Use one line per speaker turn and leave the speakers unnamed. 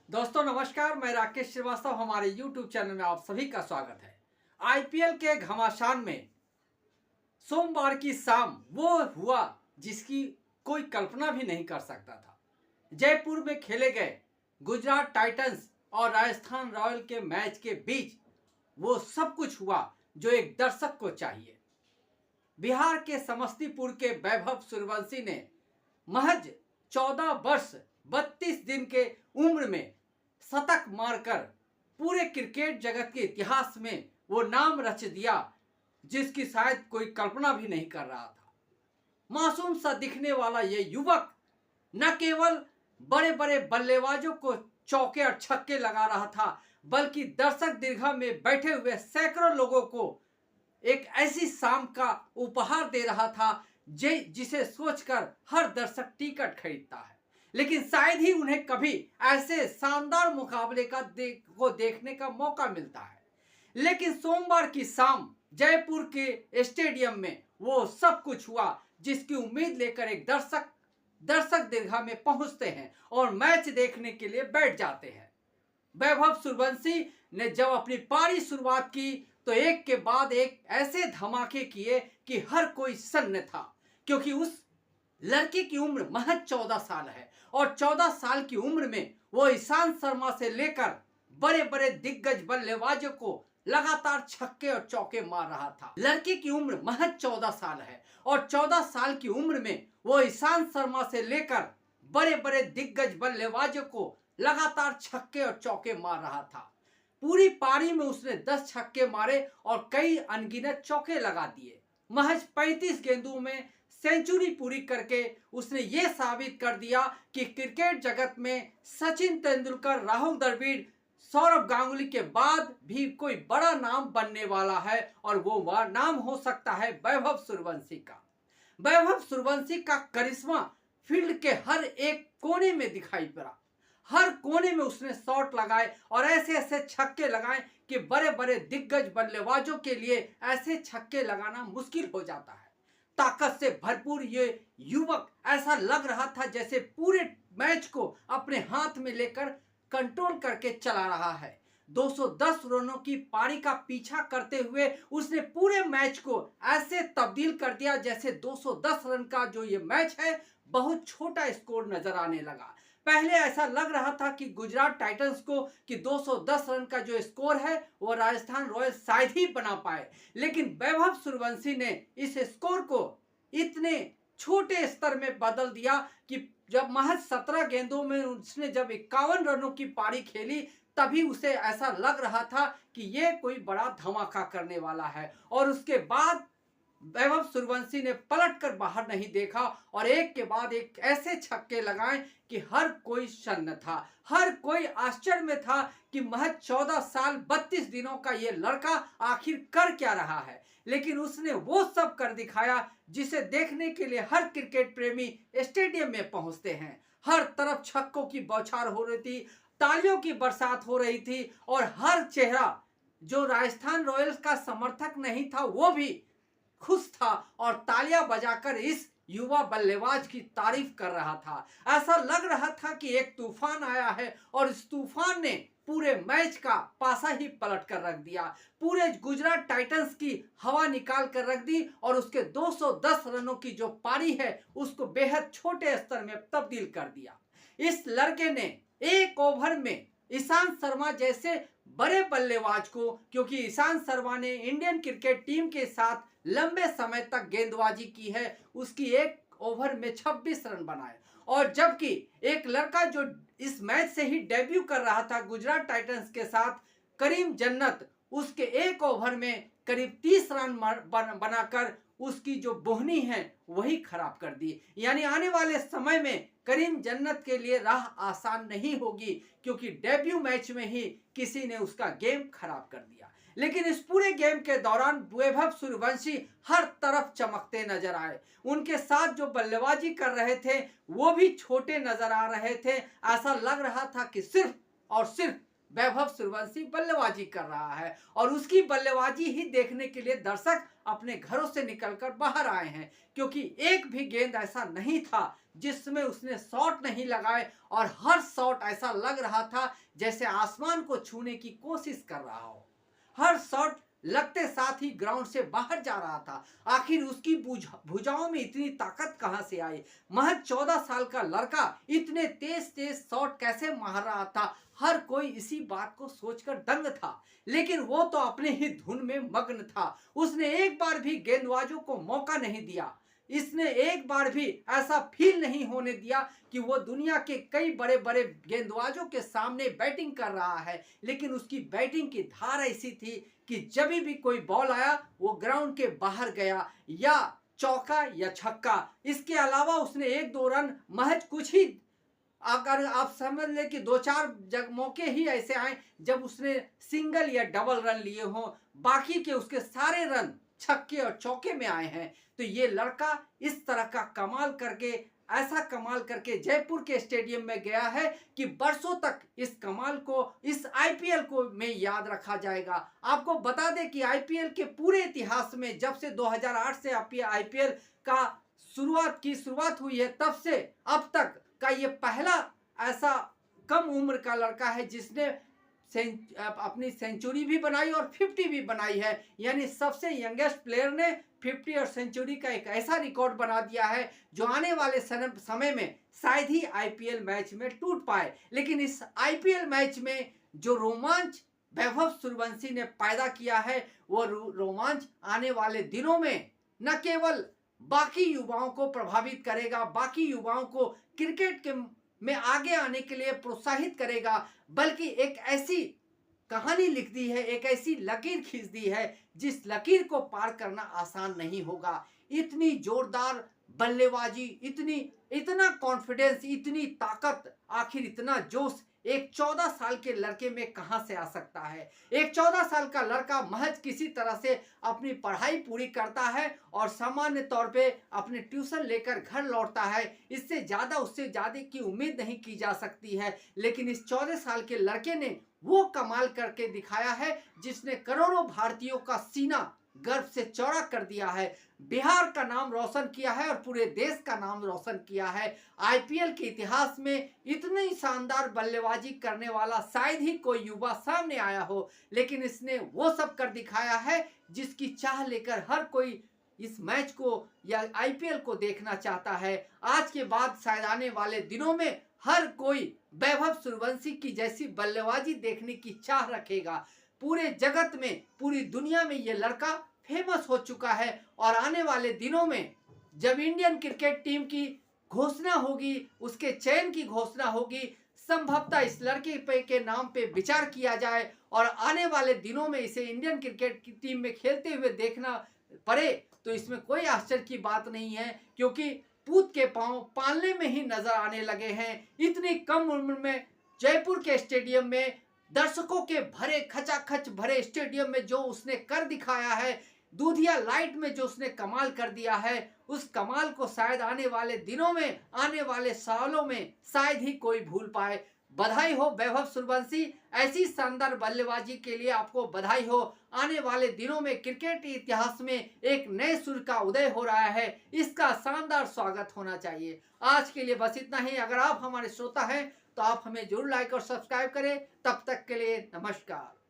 दोस्तों नमस्कार, मैं राकेश श्रीवास्तव। हमारे YouTube चैनल में आप सभी का स्वागत है। आईपीएल के घमासान में सोमवार की शाम वो हुआ जिसकी कोई कल्पना भी नहीं कर सकता था। जयपुर में खेले गए गुजरात टाइटंस और राजस्थान रॉयल के मैच के बीच वो सब कुछ हुआ जो एक दर्शक को चाहिए। बिहार के समस्तीपुर के वैभव सूर्यवंशी ने महज 14 वर्ष 32 दिन के उम्र में शतक मारकर पूरे क्रिकेट जगत के इतिहास में वो नाम रच दिया जिसकी शायद कोई कल्पना भी नहीं कर रहा था। मासूम सा दिखने वाला ये युवक न केवल बड़े बड़े बल्लेबाजों को चौके और छक्के लगा रहा था, बल्कि दर्शक दीर्घा में बैठे हुए सैकड़ों लोगों को एक ऐसी शाम का उपहार दे रहा था जिसे सोचकर हर दर्शक टिकट खरीदता है। लेकिन शायद ही उन्हें कभी ऐसे शानदार मुकाबले को देखने का मौका मिलता है। लेकिन सोमवार की शाम जयपुर के स्टेडियम में वो सब कुछ हुआ जिसकी उम्मीद लेकर एक दर्शक दीर्घा में पहुंचते हैं और मैच देखने के लिए बैठ जाते हैं। वैभव सूर्यवंशी ने जब अपनी पारी शुरुआत की तो एक के बाद एक ऐसे धमाके किए कि हर कोई सन्न था, क्योंकि उस लड़के की उम्र महज 14 साल है और 14 साल की उम्र में वो ईशांत शर्मा से लेकर बड़े बड़े दिग्गज बल्लेबाजों को लगातार छक्के और चौके मार रहा था। लड़के की उम्र महज 14 साल है और 14 साल की उम्र में वो ईशांत शर्मा से लेकर बड़े बड़े दिग्गज बल्लेबाजों को लगातार छक्के और चौके मार रहा था। पूरी पारी में उसने 10 छक्के मारे और कई अनगिनत चौके लगा दिए। महज 35 गेंदों में सेंचुरी पूरी करके उसने ये साबित कर दिया कि क्रिकेट जगत में सचिन तेंदुलकर, राहुल द्रविड़, सौरव गांगुली के बाद भी कोई बड़ा नाम बनने वाला है और वो नाम हो सकता है वैभव सूर्यवंशी का। वैभव सूर्यवंशी का करिश्मा फील्ड के हर एक कोने में दिखाई पड़ा। हर कोने में उसने शॉट लगाए और ऐसे ऐसे छक्के लगाए कि बड़े बड़े दिग्गज बल्लेबाजों के लिए ऐसे छक्के लगाना मुश्किल हो जाता है। ताकत से भरपूर ये युवक ऐसा लग रहा था जैसे पूरे मैच को अपने हाथ में लेकर कंट्रोल करके चला रहा है। 210 रनों की पारी का पीछा करते हुए उसने पूरे मैच को ऐसे तब्दील कर दिया जैसे 210 रन का जो ये मैच है बहुत छोटा स्कोर नजर आने लगा। पहले ऐसा लग रहा था कि गुजरात टाइटंस को कि 210 रन का जो स्कोर है वो राजस्थान रॉयल्स शायद ही बना पाए, लेकिन वैभव सूर्यवंशी ने इस स्कोर को इतने छोटे स्तर में बदल दिया कि जब महज 17 गेंदों में उसने जब 51 रनों की पारी खेली तभी उसे ऐसा लग रहा था कि ये कोई बड़ा धमाका करने वाला है। और उसके बाद वैभव सूर्यवंशी ने पलट कर बाहर नहीं देखा और एक के बाद एक ऐसे छक्के लगाए कि हर कोई सन्न था, हर कोई आश्चर्य में था कि महज 14 साल 32 दिनों का ये लड़का आखिर कर क्या रहा है। लेकिन उसने वो सब कर दिखाया जिसे देखने के लिए हर क्रिकेट प्रेमी स्टेडियम में पहुंचते हैं। हर तरफ छक्कों की बौछार हो रही थी, तालियों की बरसात हो रही थी और हर चेहरा जो राजस्थान रॉयल्स का समर्थक नहीं था वो भी खुश था और तालियां बजाकर इस युवा बल्लेबाज की तारीफ कर रहा था। ऐसा लग रहा था कि एक तूफान आया है और इस तूफान ने पूरे मैच का पासा ही पलट कर रख दिया। पूरे गुजरात टाइटंस की हवा निकाल कर रख दी और उसके 210 रनों की जो पारी है उसको बेहद छोटे स्तर में तब्दील कर दिया। इस लड़के ने एक ओवर में ईशांत शर्मा जैसे बड़े बल्लेबाज को, क्योंकि ईशांत शर्मा ने इंडियन क्रिकेट टीम के साथ लंबे समय तक गेंदबाजी की है, उसकी एक ओवर में 26 रन बनाए। और जबकि एक लड़का जो इस मैच से ही डेब्यू कर रहा था गुजरात टाइटंस के साथ, करीम जन्नत, उसके एक ओवर में करीब 30 रन बनाकर उसकी जो बोहनी है वही खराब कर दी। यानी आने वाले समय में करीम जन्नत के लिए राह आसान नहीं होगी, क्योंकि डेब्यू मैच में ही किसी ने उसका गेम खराब कर दिया। लेकिन इस पूरे गेम के दौरान वैभव सूर्यवंशी हर तरफ चमकते नजर आए। उनके साथ जो बल्लेबाजी कर रहे थे वो भी छोटे नजर आ रहे थे। ऐसा लग रहा था कि सिर्फ और सिर्फ वैभव सूर्यवंशी बल्लेबाजी कर रहा है और उसकी बल्लेबाजी ही देखने के लिए दर्शक अपने घरों से निकलकर बाहर आए हैं, क्योंकि एक भी गेंद ऐसा नहीं था जिसमें उसने शॉट नहीं लगाए और हर शॉट ऐसा लग रहा था जैसे आसमान को छूने की कोशिश कर रहा हो। हर शॉट लगते साथ ही ग्राउंड से बाहर जा रहा था। आखिर उसकी भुजाओं में इतनी ताकत कहां से आई? महज 14 साल का लड़का इतने तेज तेज शॉट कैसे मार रहा था? हर कोई इसी बात को सोचकर दंग था। लेकिन वो तो अपने ही धुन में मग्न था। उसने एक बार भी गेंदबाजों को मौका नहीं दिया। इसने एक बार भी ऐसा फील नहीं होने दिया कि वो दुनिया के कई बड़े बड़े गेंदबाजों के सामने बैटिंग कर रहा है। लेकिन उसकी बैटिंग की धार ऐसी थी कि जब भी कोई बॉल आया वो ग्राउंड के बाहर गया, या चौका या छक्का। इसके अलावा उसने एक दो रन, महज कुछ ही, अगर आप समझ लें कि दो चार मौके ही ऐसे आए जब उसने सिंगल या डबल रन लिए हों, बाकी के उसके सारे रन छक्के और चौके में आए हैं। तो ये लड़का इस तरह का कमाल करके, ऐसा कमाल करके जयपुर के स्टेडियम में गया है कि बरसों तक इस कमाल को, इस आईपीएल को में याद रखा जाएगा। आपको बता दें कि आईपीएल के पूरे इतिहास में जब से 2008 से आईपीएल का शुरुआत हुई है, तब से अब तक का ये पहला ऐसा कम उम्र का लड़का है जिसने अपनी सेंचुरी भी बनाई और 50 भी बनाई है। यानी सबसे यंगेस्ट प्लेयर ने 50 और सेंचुरी का एक ऐसा रिकॉर्ड बना दिया है जो आने वाले समय में शायद ही आईपीएल मैच में टूट पाए। लेकिन इस आईपीएल मैच में जो रोमांच वैभव सूर्यवंशी ने पैदा किया है, वो रोमांच आने वाले दिनों में न केवल बाकी युवाओं को प्रभावित करेगा, बाकी युवाओं को क्रिकेट के में आगे आने के लिए प्रोत्साहित करेगा, बल्कि एक ऐसी कहानी लिख दी है, एक ऐसी लकीर खींच दी है जिस लकीर को पार करना आसान नहीं होगा। इतनी जोरदार बल्लेबाजी, इतना कॉन्फिडेंस, इतनी ताकत, आखिर इतना जोश एक 14 साल के लड़के में कहां से आ सकता है? एक 14 साल का लड़का महज किसी तरह से अपनी पढ़ाई पूरी करता है और सामान्य तौर पे अपने ट्यूशन लेकर घर लौटता है। इससे उससे ज्यादा की उम्मीद नहीं की जा सकती है। लेकिन इस 14 साल के लड़के ने वो कमाल करके दिखाया है जिसने करोड़ों भारतीयों का सीना गर्व से चौड़ा कर दिया है, बिहार का नाम रोशन किया है और पूरे देश का नाम रोशन किया है। आईपीएल के इतिहास में इतनी शानदार बल्लेबाजी करने वाला शायद ही कोई युवा सामने आया हो, लेकिन इसने वो सब कर दिखाया है जिसकी चाह लेकर हर कोई इस मैच को या आईपीएल को देखना चाहता है। आज के बाद शायद आने वाले दिनों में हर कोई वैभव सूर्यवंशी की जैसी बल्लेबाजी देखने की चाह रखेगा। पूरे जगत में, पूरी दुनिया में ये लड़का फेमस हो चुका है और आने वाले दिनों में जब इंडियन क्रिकेट टीम की घोषणा होगी, उसके चयन की घोषणा होगी, संभवतः इस लड़के के नाम पे विचार किया जाए और आने वाले दिनों में इसे इंडियन क्रिकेट की टीम में खेलते हुए देखना पड़े तो इसमें कोई आश्चर्य की बात नहीं है, क्योंकि पूत के पांव पालने में ही नजर आने लगे हैं। इतनी कम उम्र में जयपुर के स्टेडियम में दर्शकों के भरे, खचाखच भरे स्टेडियम में जो उसने कर दिखाया है, दूधिया लाइट में जो उसने कमाल कर दिया है, उस कमाल को शायद आने वाले दिनों में, आने वाले सालों में शायद ही कोई भूल पाए। बधाई हो वैभव सूर्यवंशी, ऐसी शानदार बल्लेबाजी के लिए आपको बधाई हो। आने वाले दिनों में क्रिकेट इतिहास में एक नए सुर का उदय हो रहा है, इसका शानदार स्वागत होना चाहिए। आज के लिए बस इतना ही। अगर आप हमारे श्रोता हैं तो आप हमें जरूर लाइक और सब्सक्राइब करें। तब तक के लिए नमस्कार।